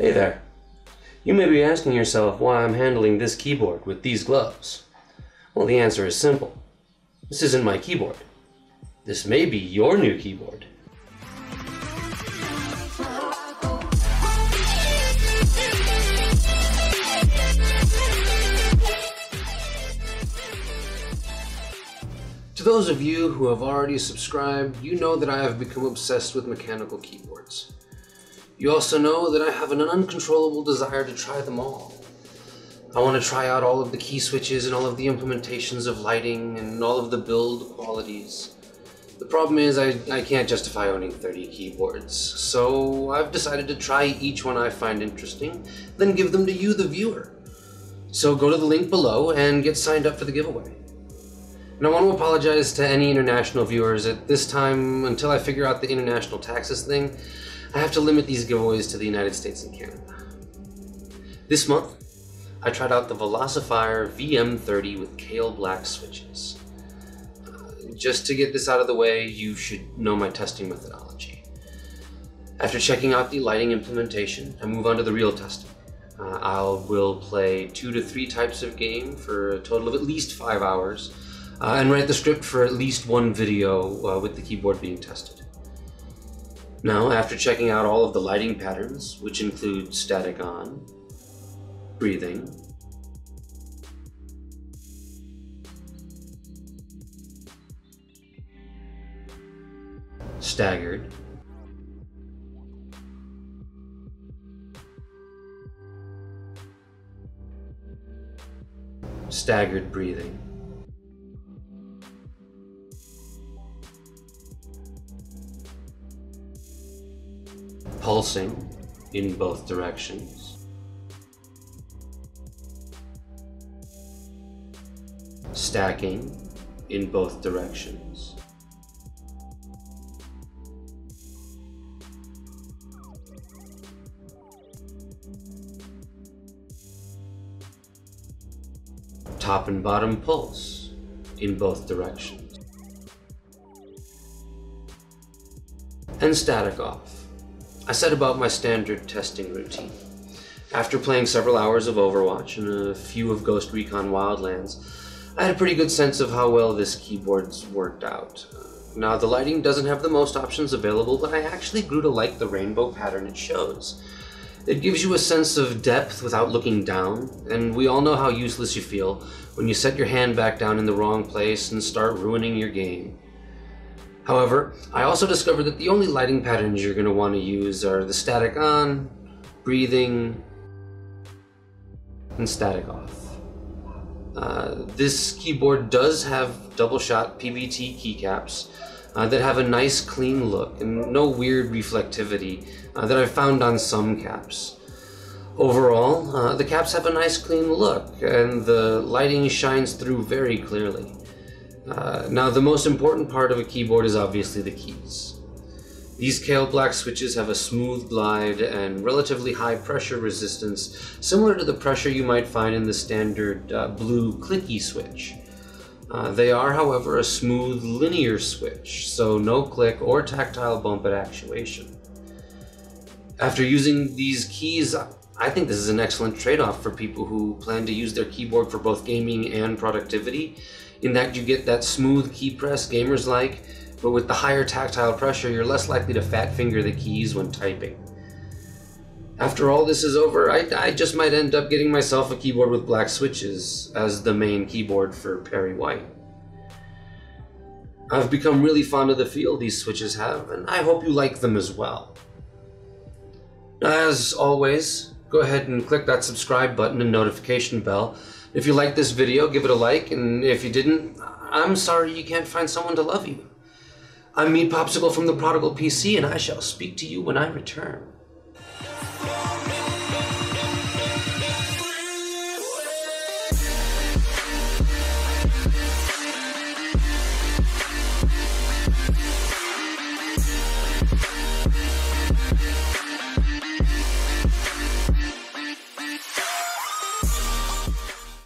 Hey there. You may be asking yourself why I'm handling this keyboard with these gloves. Well, the answer is simple. This isn't my keyboard. This may be your new keyboard. To those of you who have already subscribed, you know that I have become obsessed with mechanical keyboards. You also know that I have an uncontrollable desire to try them all. I want to try out all of the key switches and all of the implementations of lighting and all of the build qualities. The problem is I can't justify owning 30 keyboards, so I've decided to try each one I find interesting, then give them to you, the viewer. So go to the link below and get signed up for the giveaway. And I want to apologize to any international viewers. At this time, until I figure out the international taxes thing, I have to limit these giveaways to the United States and Canada. This month, I tried out the Velocifire VM30 with Kailh black switches. Just to get this out of the way, you should know my testing methodology. After checking out the lighting implementation, I move on to the real testing. I will play 2 to 3 types of game for a total of at least 5 hours, and write the script for at least one video with the keyboard being tested. Now, after checking out all of the lighting patterns, which include static on, breathing, staggered, staggered breathing, pulsing in both directions, stacking in both directions, top and bottom pulse in both directions, and static off. I set about my standard testing routine. After playing several hours of Overwatch and a few of Ghost Recon Wildlands, I had a pretty good sense of how well this keyboard's worked out. Now, the lighting doesn't have the most options available, but I actually grew to like the rainbow pattern it shows. It gives you a sense of depth without looking down, and we all know how useless you feel when you set your hand back down in the wrong place and start ruining your game. However, I also discovered that the only lighting patterns you're going to want to use are the static on, breathing, and static off. This keyboard does have double-shot PBT keycaps that have a nice clean look and no weird reflectivity that I've found on some caps. Overall, the caps have a nice clean look and the lighting shines through very clearly. Now, the most important part of a keyboard is obviously the keys. These Kailh black switches have a smooth glide and relatively high pressure resistance, similar to the pressure you might find in the standard blue clicky switch. They are, however, a smooth linear switch, so no click or tactile bump at actuation. After using these keys, I think this is an excellent trade-off for people who plan to use their keyboard for both gaming and productivity, in that you get that smooth key press gamers like, but with the higher tactile pressure, you're less likely to fat finger the keys when typing. After all this is over, I just might end up getting myself a keyboard with black switches as the main keyboard for Perry White. I've become really fond of the feel these switches have, and I hope you like them as well. As always, go ahead and click that subscribe button and notification bell. If you liked this video, give it a like, and if you didn't, I'm sorry you can't find someone to love you. I'm Meat Popsicle from the Prodigal PC, and I shall speak to you when I return.